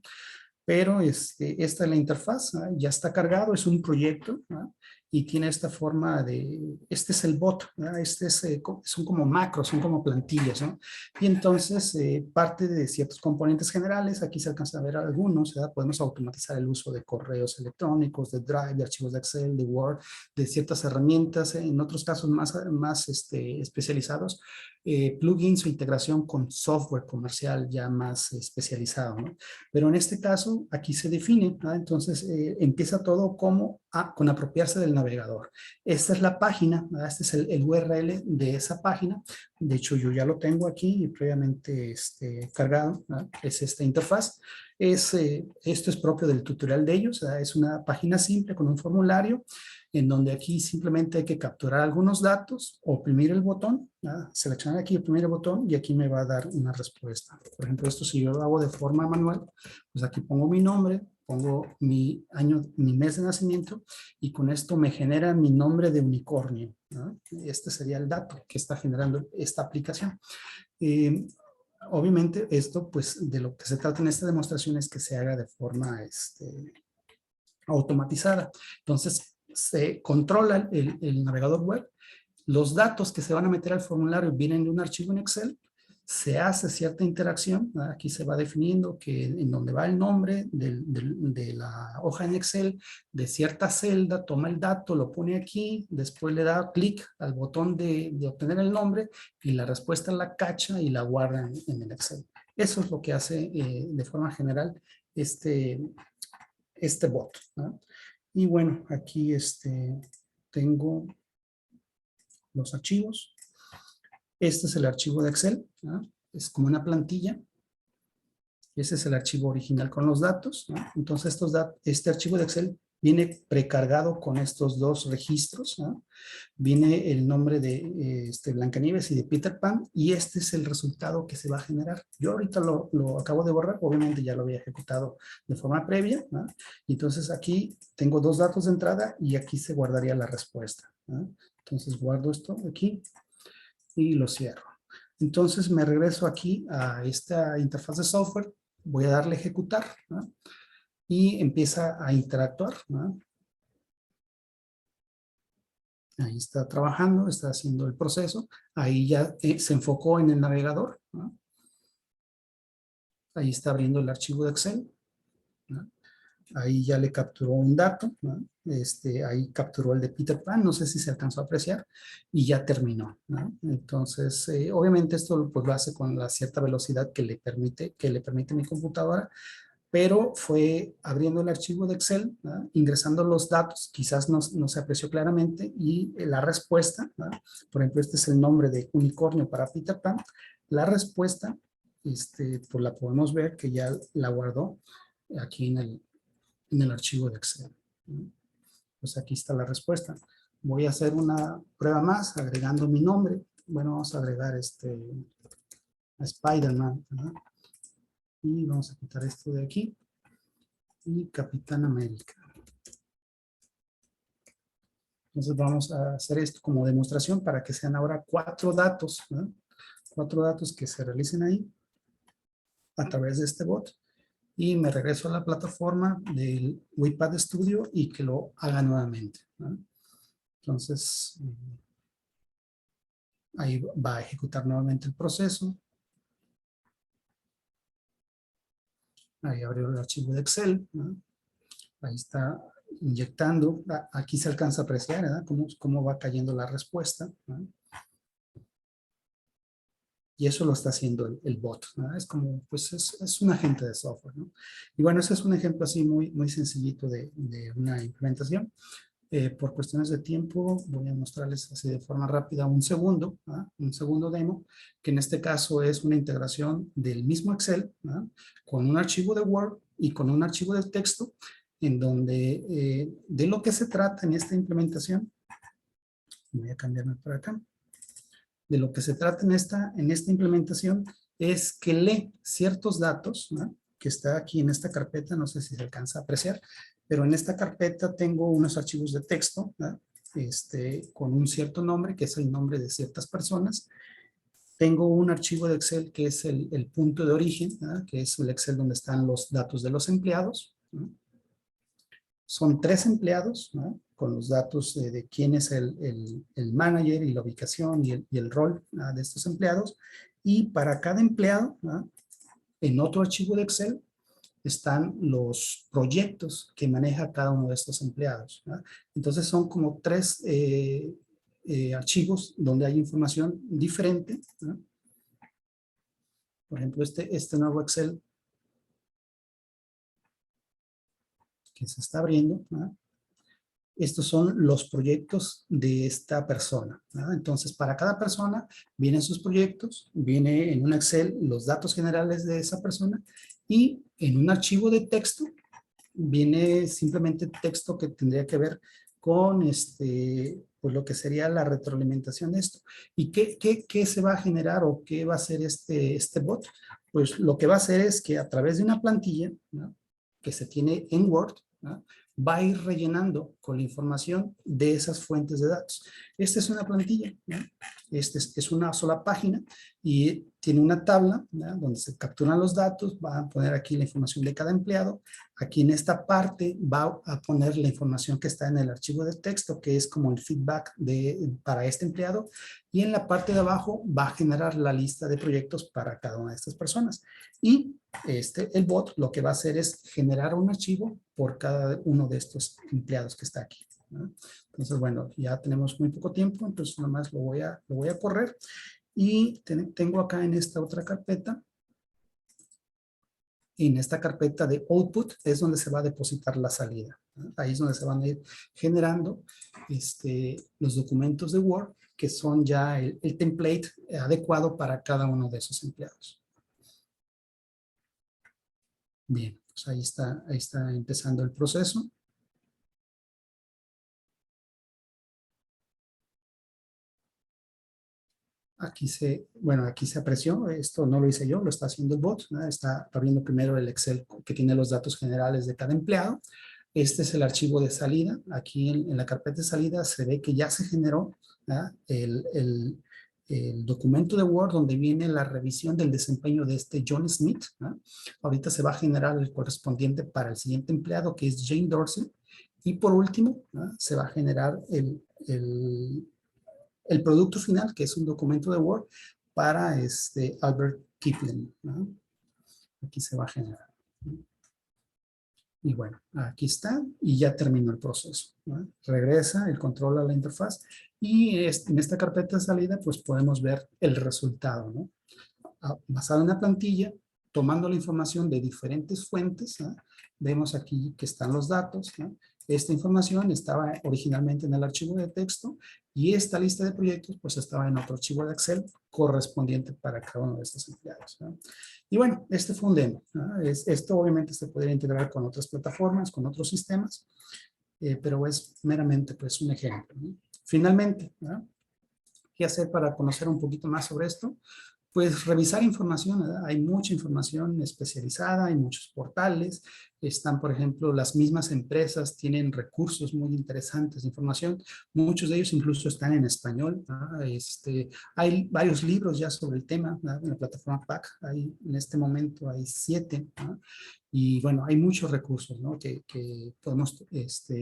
Pero esta es la interfaz, ¿no? Ya está cargado, es un proyecto, ¿no? Y tiene esta forma este es el bot, ¿no? Son como macros, son como plantillas, ¿no? Y entonces parte de ciertos componentes generales, aquí se alcanza a ver algunos, ¿verdad? Podemos automatizar el uso de correos electrónicos, de Drive, de archivos de Excel, de Word, de ciertas herramientas, en otros casos más especializados, plugins o integración con software comercial ya más especializado, ¿no? Pero en este caso, aquí se define, ¿no? Entonces empieza todo con apropiarse del navegador. Esta es la página, ¿no? Este es el URL de esa página. De hecho, yo ya lo tengo aquí previamente cargado, ¿no? Es esta interfaz. Esto es propio del tutorial de ellos, ¿no? Es una página simple con un formulario en donde aquí simplemente hay que capturar algunos datos, oprimir el botón, ¿no? Seleccionar aquí, oprimir el botón y aquí me va a dar una respuesta. Por ejemplo, esto si yo lo hago de forma manual, pues aquí pongo mi nombre, pongo mi año, mi mes de nacimiento y con esto me genera mi nombre de unicornio, ¿no? Este sería el dato que está generando esta aplicación. Obviamente esto, pues de lo que se trata en esta demostración es que se haga de forma automatizada. Entonces se controla el navegador web. Los datos que se van a meter al formulario vienen de un archivo en Excel, se hace cierta interacción, ¿verdad? Aquí se va definiendo que en donde va el nombre de la hoja en Excel, de cierta celda, toma el dato, lo pone aquí, después le da clic al botón de obtener el nombre y la respuesta la cacha y la guarda en el Excel. Eso es lo que hace de forma general este bot, ¿no? Y bueno, aquí tengo los archivos. Este es el archivo de Excel, ¿no? Es como una plantilla. Ese es el archivo original con los datos, ¿no? Entonces este archivo de Excel viene precargado con estos dos registros, ¿no? Viene el nombre de Blancanieves y de Peter Pan, y este es el resultado que se va a generar. Yo ahorita lo acabo de borrar, obviamente ya lo había ejecutado de forma previa, ¿no? Y entonces aquí tengo dos datos de entrada y aquí se guardaría la respuesta, ¿no? Entonces guardo esto aquí y lo cierro. Entonces me regreso aquí a esta interfaz de software, voy a darle a ejecutar, ¿no? Y empieza a interactuar, ¿no? Ahí está trabajando, está haciendo el proceso. Ahí ya se enfocó en el navegador, ¿no? Ahí está abriendo el archivo de Excel, ¿no? Ahí ya le capturó un dato, ¿no? Ahí capturó el de Peter Pan, no sé si se alcanzó a apreciar, y ya terminó, ¿no? Entonces, obviamente esto pues lo hace con la cierta velocidad que le permite mi computadora, pero fue abriendo el archivo de Excel, ¿no? Ingresando los datos, quizás no se apreció claramente, y la respuesta, ¿no? Por ejemplo, este es el nombre de unicornio para Peter Pan, la respuesta, pues la podemos ver que ya la guardó aquí en el archivo de Excel, ¿no? Pues aquí está la respuesta. Voy a hacer una prueba más agregando mi nombre. Bueno, vamos a agregar a Spider-Man, ¿no? Y vamos a quitar esto de aquí. Y Capitán América. Entonces vamos a hacer esto como demostración para que sean ahora 4 datos, ¿no? 4 datos que se realicen ahí a través de este bot. Y me regreso a la plataforma del WePad Studio y que lo haga nuevamente, ¿no? Entonces, ahí va a ejecutar nuevamente el proceso. Ahí abrió el archivo de Excel, ¿no? Ahí está inyectando. Aquí se alcanza a apreciar, ¿verdad? Cómo va cayendo la respuesta, ¿no? Y eso lo está haciendo el bot, ¿no? Es como, pues es un agente de software, ¿no? Y bueno, ese es un ejemplo así muy sencillito de una implementación. Por cuestiones de tiempo, voy a mostrarles así de forma rápida un segundo, ¿no? Un segundo demo, que en este caso es una integración del mismo Excel, ¿no? Con un archivo de Word y con un archivo de texto, en donde de lo que se trata en esta implementación, voy a cambiarme por acá, de lo que se trata en esta implementación es que lee ciertos datos, ¿no? Que está aquí en esta carpeta, no sé si se alcanza a apreciar, pero en esta carpeta tengo unos archivos de texto, ¿no? Con un cierto nombre, que es el nombre de ciertas personas. Tengo un archivo de Excel que es el punto de origen, ¿no? Que es el Excel donde están los datos de los empleados, ¿no? Son 3 empleados, ¿no? Con los datos de quién es el manager y la ubicación y el rol, ¿no? De estos empleados. Y para cada empleado, ¿no? En otro archivo de Excel están los proyectos que maneja cada uno de estos empleados, ¿no? Entonces son como 3 archivos donde hay información diferente, ¿no? Por ejemplo, este nuevo Excel que se está abriendo, ¿no? Estos son los proyectos de esta persona, ¿no? Entonces, para cada persona vienen sus proyectos, viene en un Excel los datos generales de esa persona y en un archivo de texto viene simplemente texto que tendría que ver con pues lo que sería la retroalimentación de esto. ¿Y qué se va a generar o qué va a hacer este bot? Pues lo que va a hacer es que a través de una plantilla, ¿no? Que se tiene en Word, ¿no? Va a ir rellenando con la información de esas fuentes de datos. Esta es una plantilla, ¿no? Es una sola página y tiene una tabla, ¿no? Donde se capturan los datos, va a poner aquí la información de cada empleado. Aquí en esta parte va a poner la información que está en el archivo de texto, que es como el feedback para este empleado. Y en la parte de abajo va a generar la lista de proyectos para cada una de estas personas. Y el bot lo que va a hacer es generar un archivo por cada uno de estos empleados que está aquí, ¿no? Entonces, bueno, ya tenemos muy poco tiempo, entonces nomás lo voy a correr. Y tengo acá en esta otra carpeta, en esta carpeta de output es donde se va a depositar la salida, ¿no? Ahí es donde se van a ir generando los documentos de Word, que son ya el template adecuado para cada uno de esos empleados. Bien, pues ahí está empezando el proceso. Aquí se apreció, esto no lo hice yo, lo está haciendo el bot, ¿no? Está abriendo primero el Excel que tiene los datos generales de cada empleado. Este es el archivo de salida. Aquí en la carpeta de salida se ve que ya se generó, ¿no? El documento de Word donde viene la revisión del desempeño de este John Smith, ¿no? Ahorita se va a generar el correspondiente para el siguiente empleado, que es Jane Dorsey. Y por último, ¿no? Se va a generar el producto final, que es un documento de Word para Albert Kipling, ¿no? Aquí se va a generar. Y bueno, aquí está y ya terminó el proceso, ¿no? Regresa el control a la interfaz y en esta carpeta de salida pues podemos ver el resultado, ¿no? Basado en una plantilla, tomando la información de diferentes fuentes, ¿no? Vemos aquí que están los datos, ¿no? Esta información estaba originalmente en el archivo de texto y esta lista de proyectos pues estaba en otro archivo de Excel correspondiente para cada uno de estos empleados, ¿no? Y bueno, este fue un demo, ¿no? Esto obviamente se puede integrar con otras plataformas, con otros sistemas, pero es meramente pues un ejemplo, ¿no? Finalmente, ¿no? ¿Qué hacer para conocer un poquito más sobre esto? Pues revisar información, ¿verdad? Hay mucha información especializada, hay muchos portales, están, por ejemplo, las mismas empresas tienen recursos muy interesantes de información, muchos de ellos incluso están en español, ¿no? Hay varios libros ya sobre el tema, ¿no? En la plataforma PAC, en este momento hay 7, ¿no? Y bueno, hay muchos recursos, ¿no? que podemos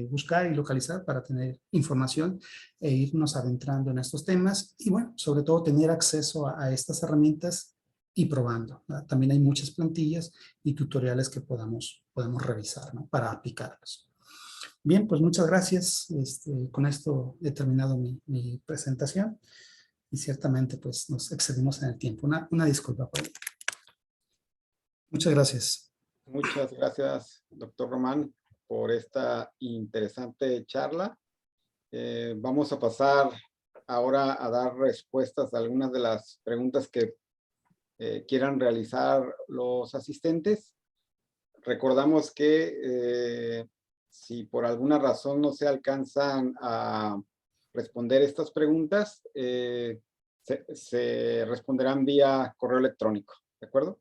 buscar y localizar para tener información e irnos adentrando en estos temas y bueno, sobre todo tener acceso a estas herramientas y probando, ¿verdad? También hay muchas plantillas y tutoriales que podemos revisar, ¿no? Para aplicarlos. Bien, pues muchas gracias. Con esto he terminado mi presentación y ciertamente pues nos excedimos en el tiempo. Una disculpa por ello. Muchas gracias. Muchas gracias, doctor Román, por esta interesante charla. Vamos a pasar ahora a dar respuestas a algunas de las preguntas que quieran realizar los asistentes. Recordamos que si por alguna razón no se alcanzan a responder estas preguntas, se responderán vía correo electrónico, ¿de acuerdo?